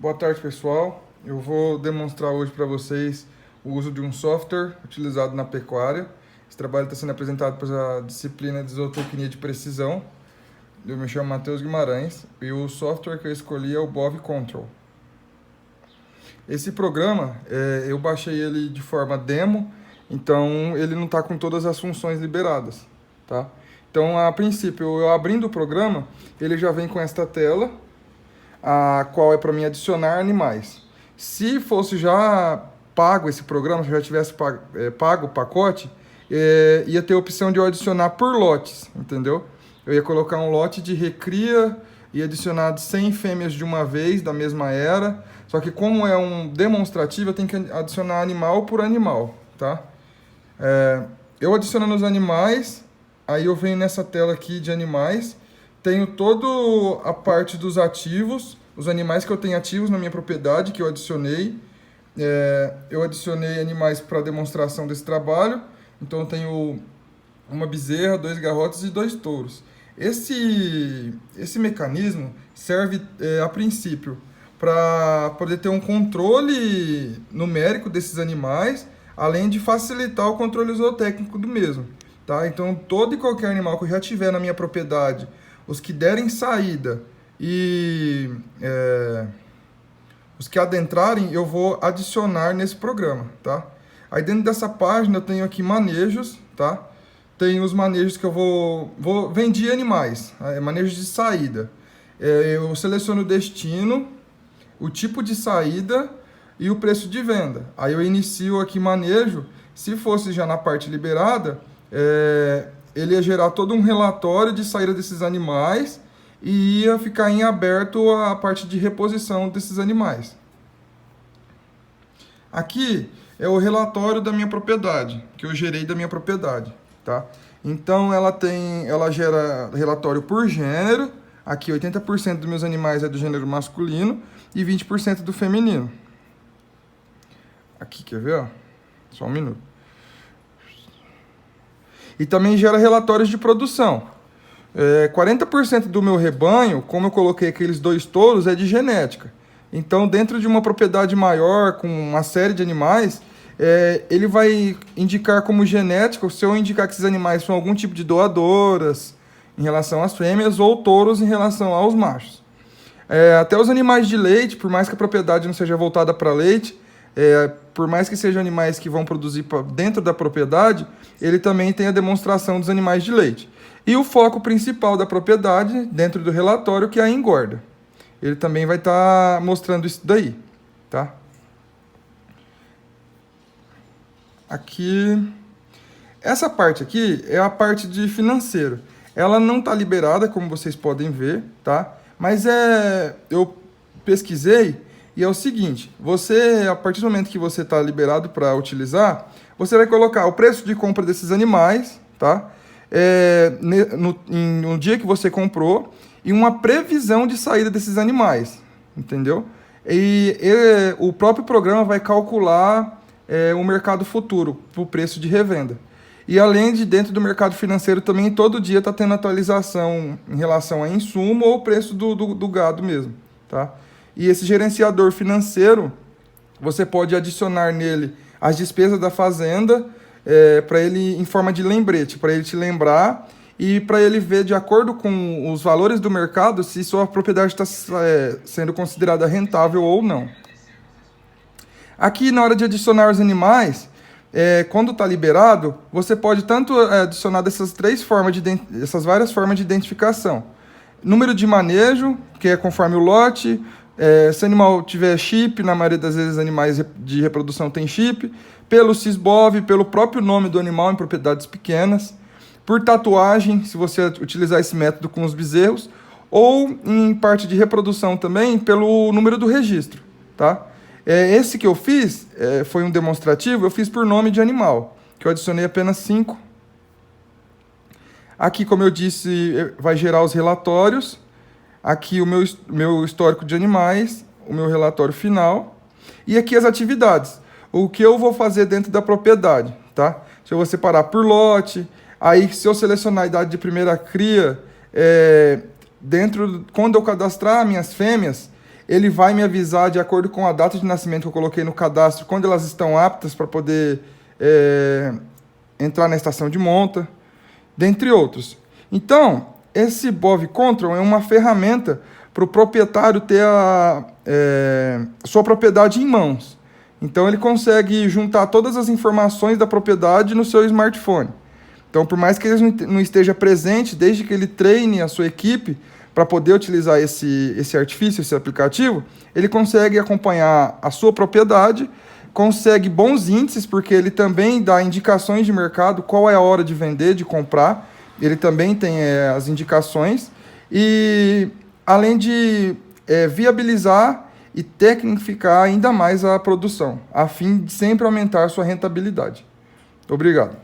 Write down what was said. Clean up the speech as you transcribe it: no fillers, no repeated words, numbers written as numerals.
Boa tarde, pessoal. Eu vou demonstrar hoje para vocês o uso de um software utilizado na pecuária. Esse trabalho está sendo apresentado pela disciplina de zootecnia de precisão. Eu me chamo Matheus Guimarães e o software que eu escolhi é o Bov Control. Esse programa, eu baixei ele de forma demo, então ele não está com todas as funções liberadas, tá? Então, a princípio, eu abrindo o programa, ele já vem com esta tela, a qual é para mim adicionar animais. Se fosse já pago esse programa, se eu já tivesse pago o pacote, ia ter a opção de eu adicionar por lotes, entendeu? Eu ia colocar um lote de recria e adicionar 100 fêmeas de uma vez, da mesma era. Só que como é um demonstrativo, eu tenho que adicionar animal por animal, tá? Eu adicionando os animais, aí eu venho nessa tela aqui de animais, tenho toda a parte dos ativos, os animais que eu tenho ativos na minha propriedade, que eu adicionei. Eu adicionei animais para demonstração desse trabalho, então eu tenho uma bezerra, 2 garrotes e 2 touros. Esse mecanismo serve, a princípio, para poder ter um controle numérico desses animais, além de facilitar o controle zootécnico do mesmo, tá? Então, todo e qualquer animal que eu já tiver na minha propriedade, os que derem saída e os que adentrarem, eu vou adicionar nesse programa, tá? Aí dentro dessa página eu tenho aqui manejos, tá? Tem os manejos que eu vendi animais, manejos de saída. Eu seleciono o destino, o tipo de saída e o preço de venda. Aí eu inicio aqui manejo. Se fosse já na parte liberada, ele ia gerar todo um relatório de saída desses animais e ia ficar em aberto a parte de reposição desses animais. Aqui é o relatório da minha propriedade, que eu gerei da minha propriedade, tá? Então ela gera relatório por gênero. Aqui 80% dos meus animais é do gênero masculino e 20% do feminino. Aqui, quer ver? Ó? Só um minuto. E também gera relatórios de produção. 40% do meu rebanho, como eu coloquei aqueles 2 touros, é de genética. Então, dentro de uma propriedade maior, com uma série de animais, ele vai indicar como genética, se eu indicar que esses animais são algum tipo de doadoras em relação às fêmeas ou touros em relação aos machos. Até os animais de leite, por mais que a propriedade não seja voltada para leite, por mais que sejam animais que vão produzir dentro da propriedade, ele também tem a demonstração dos animais de leite. E o foco principal da propriedade, dentro do relatório, que é a engorda. Ele também vai estar mostrando isso daí, tá? Aqui, essa parte aqui é a parte de financeiro. Ela não está liberada, como vocês podem ver, tá? Mas eu pesquisei e é o seguinte: a partir do momento que você está liberado para utilizar, você vai colocar o preço de compra desses animais, tá? No dia que você comprou e uma previsão de saída desses animais, entendeu? E o próprio programa vai calcular o mercado futuro para o preço de revenda. E além de dentro do mercado financeiro também, todo dia está tendo atualização em relação a insumo ou preço do gado mesmo, tá? E esse gerenciador financeiro, você pode adicionar nele as despesas da fazenda, para ele em forma de lembrete, para ele te lembrar e para ele ver de acordo com os valores do mercado se sua propriedade está sendo considerada rentável ou não. Aqui na hora de adicionar os animais, quando está liberado, você pode tanto adicionar essas várias formas de identificação. Número de manejo, que é conforme o lote. Se o animal tiver chip, na maioria das vezes animais de reprodução tem chip. Pelo Sysbov, pelo próprio nome do animal em propriedades pequenas. Por tatuagem, se você utilizar esse método com os bezerros. Ou em parte de reprodução também, pelo número do registro, tá? Esse que eu fiz foi um demonstrativo, eu fiz por nome de animal, que eu adicionei apenas 5. Aqui, como eu disse, vai gerar os relatórios. Aqui o meu histórico de animais, o meu relatório final. E aqui as atividades. O que eu vou fazer dentro da propriedade, tá? Se eu vou separar por lote, aí se eu selecionar a idade de primeira cria, quando eu cadastrar minhas fêmeas, ele vai me avisar de acordo com a data de nascimento que eu coloquei no cadastro, quando elas estão aptas para poder entrar na estação de monta, dentre outros. Então, esse Bov Control é uma ferramenta para o proprietário ter a sua propriedade em mãos. Então, ele consegue juntar todas as informações da propriedade no seu smartphone. Então, por mais que ele não esteja presente, desde que ele treine a sua equipe para poder utilizar esse artifício, esse aplicativo, ele consegue acompanhar a sua propriedade, consegue bons índices, porque ele também dá indicações de mercado, qual é a hora de vender, de comprar. Ele também tem as indicações. E além de viabilizar e tecnificar ainda mais a produção, a fim de sempre aumentar a sua rentabilidade. Obrigado.